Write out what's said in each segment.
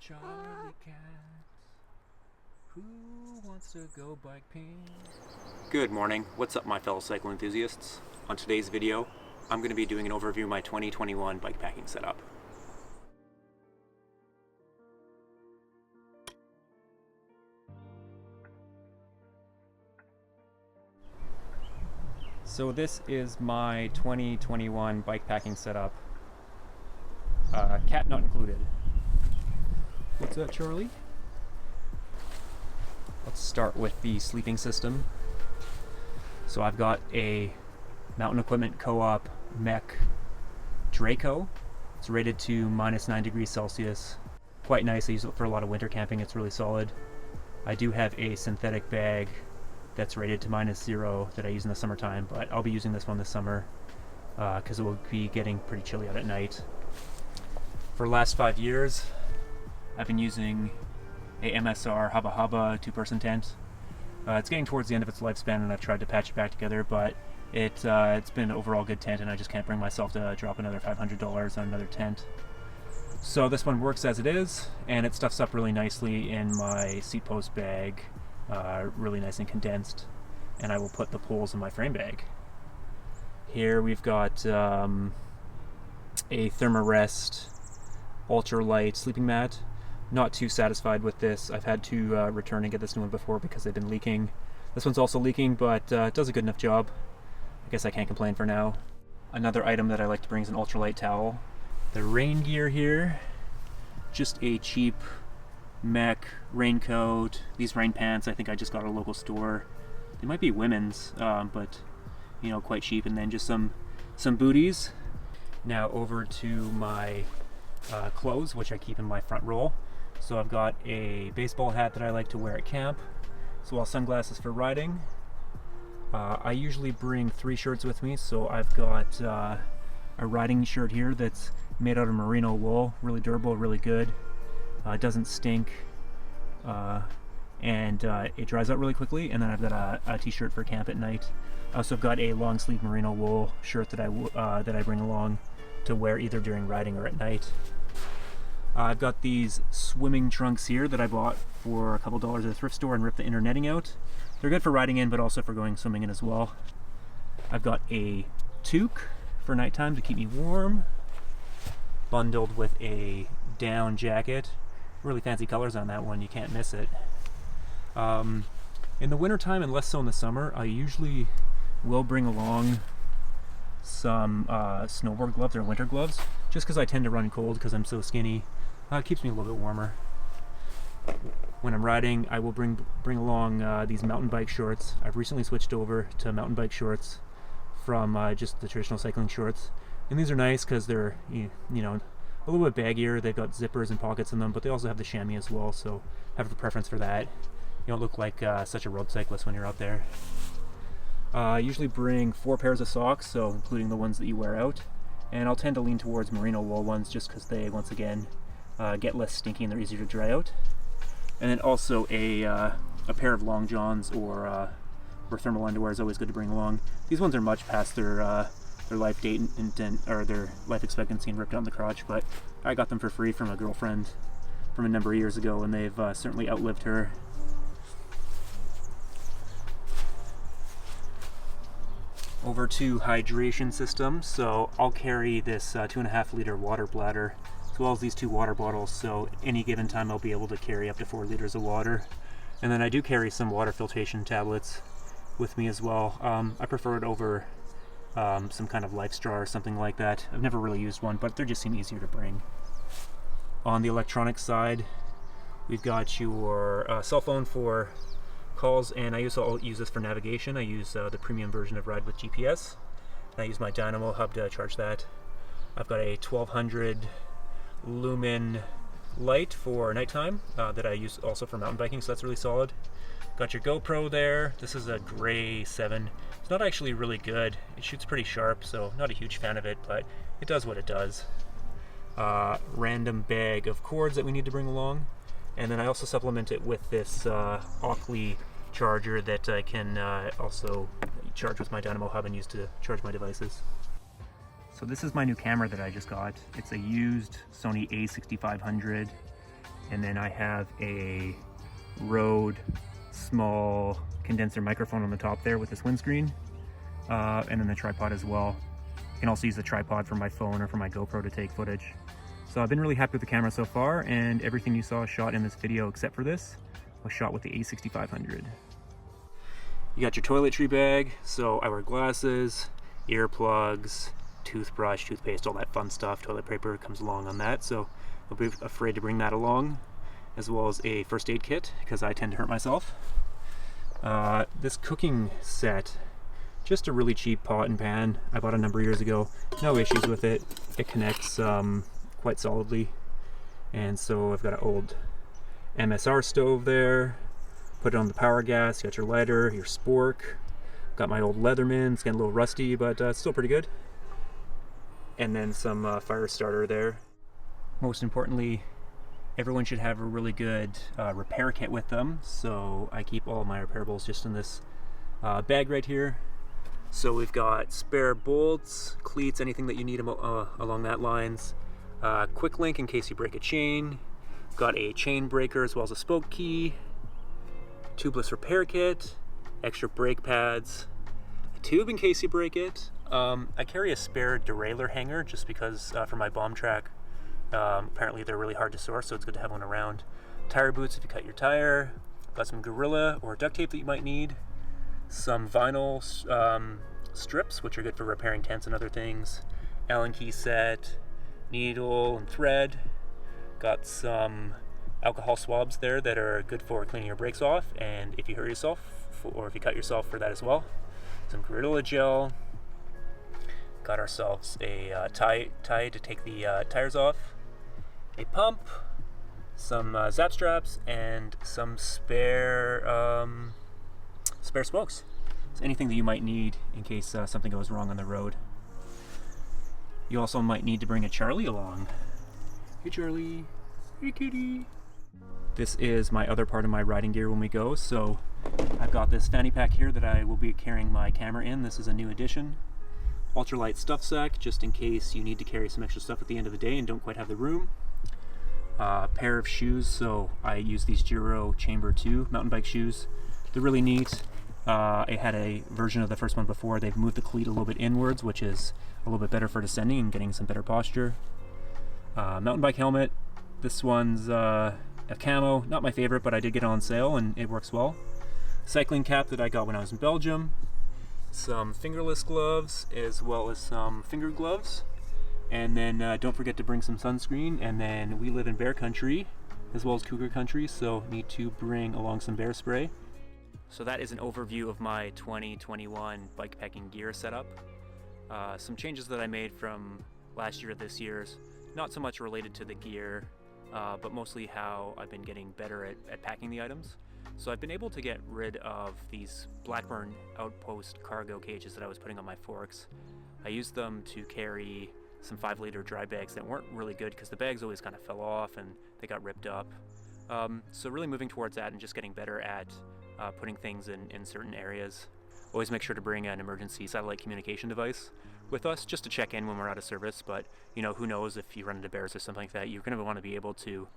Charlie Cat, who wants to go biking? Good morning. What's up, my fellow cycle enthusiasts? On today's video, I'm going to be doing an overview of my 2021 bike packing setup. So this is my 2021 bike packing setup. Cat not included. What's that, Charlie? Let's start with the sleeping system. So I've got a Mountain Equipment Co-op Mech Draco. It's rated to -9 degrees Celsius. Quite nice. I use it for a lot of winter camping. It's really solid. I do have a synthetic bag that's rated to -0 that I use in the summertime, but I'll be using this one this summer because it will be getting pretty chilly out at night. For the last 5 years, I've been using a MSR Hubba Hubba 2-person tent. It's getting towards the end of its lifespan and I've tried to patch it back together, but it's been an overall good tent and I just can't bring myself to drop another $500 on another tent. So this one works as it is, and it stuffs up really nicely in my seat post bag, really nice and condensed, and I will put the poles in my frame bag. Here we've got a Thermarest ultralight sleeping mat. Not too satisfied with this. I've had to return and get this new one before because they've been leaking. This one's also leaking, but it does a good enough job. I guess I can't complain for now. Another item that I like to bring is an ultralight towel. The rain gear here, just a cheap Mech raincoat. These rain pants I think I just got at a local store. They might be women's, but you know, quite cheap. And then just some booties. Now over to my clothes, which I keep in my front roll. So I've got a baseball hat that I like to wear at camp, as well as sunglasses for riding. I usually bring 3 shirts with me, so I've got a riding shirt here that's made out of merino wool, really durable, really good. It doesn't stink, and it dries out really quickly. And then I've got a t-shirt for camp at night. I also have got a long sleeve merino wool shirt that I bring along to wear either during riding or at night. I've got these swimming trunks here that I bought for a couple dollars at a thrift store and ripped the inner netting out. They're good for riding in, but also for going swimming in as well. I've got a toque for nighttime to keep me warm, bundled with a down jacket. Really fancy colors on that one, you can't miss it. In the wintertime, and less so in the summer, I usually will bring along some snowboard gloves or winter gloves, just because I tend to run cold because I'm so skinny. It keeps me a little bit warmer. When I'm riding, I will bring along these mountain bike shorts. I've recently switched over to mountain bike shorts from just the traditional cycling shorts, and these are nice because they're you know, a little bit baggier. They've got zippers and pockets in them, but they also have the chamois as well, so I have a preference for that. You don't look like such a road cyclist when you're out there. I usually bring 4 pairs of socks, so including the ones that you wear out, and I'll tend to lean towards merino wool ones just because they, once again, get less stinky and they're easier to dry out. And then also a pair of long johns or thermal underwear is always good to bring along. These ones are much past their life date or their life expectancy and ripped out in the crotch, but I got them for free from a girlfriend from a number of years ago, and they've certainly outlived her. Over to hydration system, so I'll carry this 2.5 liter water bladder as well as these 2 water bottles, so any given time I'll be able to carry up to 4 liters of water. And then I do carry some water filtration tablets with me as well. I prefer it over some kind of Life Straw or something like that. I've never really used one, but they just seem easier to bring. On the electronic side, we've got your cell phone for calls, and I also use this for navigation. I use the premium version of Ride with GPS. I use my Dynamo hub to charge that. I've got a 1200 lumen light for nighttime that I use also for mountain biking, so that's really solid. Got your GoPro there. This is a Gray 7. It's not actually really good. It shoots pretty sharp, so not a huge fan of it, but it does what it does. Random bag of cords that we need to bring along. And then I also supplement it with this Oakley charger that I can also charge with my Dynamo hub and use to charge my devices. So this is my new camera that I just got. It's a used Sony A6500 And then I have a Rode small condenser microphone on the top there with this windscreen, and then the tripod as well. You can also use the tripod for my phone or for my GoPro to take footage. So I've been really happy with the camera so far, and everything you saw shot in this video except for this was shot with the A6500. You got your toiletry bag, so I wear glasses, earplugs, toothbrush, toothpaste, all that fun stuff. Toilet paper comes along on that, so I'll be afraid to bring that along, as well as a first aid kit because I tend to hurt myself. This cooking set, just a really cheap pot and pan. I bought a number of years ago. No issues with it. It connects quite solidly. And so I've got an old MSR stove there. Put it on the power gas. You got your lighter, your spork. Got my old Leatherman. It's getting a little rusty, but it's still pretty good. And then some fire starter there. Most importantly, everyone should have a really good repair kit with them. So I keep all my repairables just in this bag right here. So we've got spare bolts, cleats, anything that you need along that lines. Quick link in case you break a chain. Got a chain breaker as well as a spoke key. Tubeless repair kit. Extra brake pads. A tube in case you break it. I carry a spare derailleur hanger just because for my bomb track. Apparently they're really hard to source, so it's good to have one around. Tire boots if you cut your tire. Got some Gorilla or duct tape that you might need. Some vinyl strips, which are good for repairing tents and other things. Allen key set, needle and thread. Got some alcohol swabs there that are good for cleaning your brakes off, and if you hurt yourself, or if you cut yourself, for that as well. Some Gorilla gel. Got ourselves a tie to take the tires off. A pump, some zap straps, and some spare spokes. So anything that you might need in case something goes wrong on the road. You also might need to bring a Charlie along. Hey Charlie, hey kitty. This is my other part of my riding gear when we go. So I've got this fanny pack here that I will be carrying my camera in. This is a new addition. Ultralight stuff sack, just in case you need to carry some extra stuff at the end of the day and don't quite have the room. Pair of shoes, so I use these Giro Chamber 2 mountain bike shoes. They're really neat. I had a version of the first one before. They've moved the cleat a little bit inwards, which is a little bit better for descending and getting some better posture. Mountain bike helmet. This one's a camo, not my favorite, but I did get it on sale and it works well. Cycling cap that I got when I was in Belgium. Some fingerless gloves as well as some finger gloves. And then don't forget to bring some sunscreen. And then we live in bear country as well as cougar country, so need to bring along some bear spray. So that is an overview of my 2021 bikepacking gear setup. Some changes that I made from last year to this year's, not so much related to the gear, but mostly how I've been getting better at packing the items. So I've been able to get rid of these Blackburn Outpost cargo cages that I was putting on my forks. I used them to carry some 5-liter dry bags that weren't really good because the bags always kind of fell off and they got ripped up. So really moving towards that and just getting better at putting things in certain areas. Always make sure to bring an emergency satellite communication device with us just to check in when we're out of service, but you know, who knows, if you run into bears or something like that, you're going to want to be able to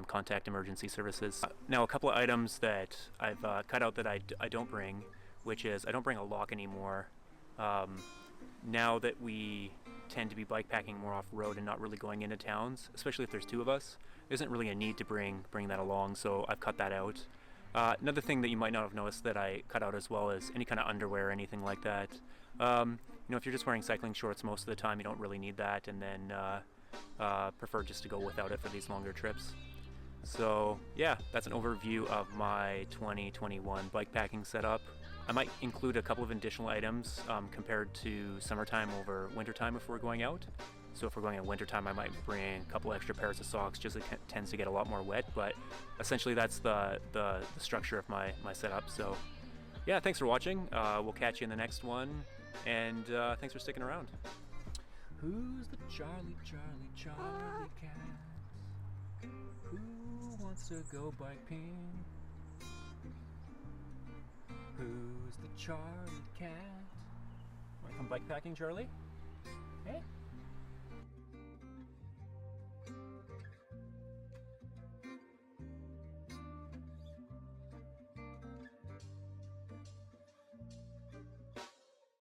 contact emergency services. Now a couple of items that I've cut out that I don't bring, which is I don't bring a lock anymore. Now that we tend to be bikepacking more off-road and not really going into towns, especially if there's two of us, there isn't really a need to bring that along, so I've cut that out. Another thing that you might not have noticed that I cut out as well is any kind of underwear or anything like that. You know, if you're just wearing cycling shorts most of the time, you don't really need that, and then prefer just to go without it for these longer trips. So yeah, that's an overview of my 2021 bikepacking setup. I might include a couple of additional items compared to summertime over wintertime if we're going out. So if we're going in wintertime, I might bring a couple extra pairs of socks, just it tends to get a lot more wet, but essentially that's the structure of my setup. So yeah, thanks for watching. We'll catch you in the next one, and thanks for sticking around. Who's the Charlie cat? Who wants to go biking? Who's the Charlie cat? Want to come bikepacking, Charlie? Hey?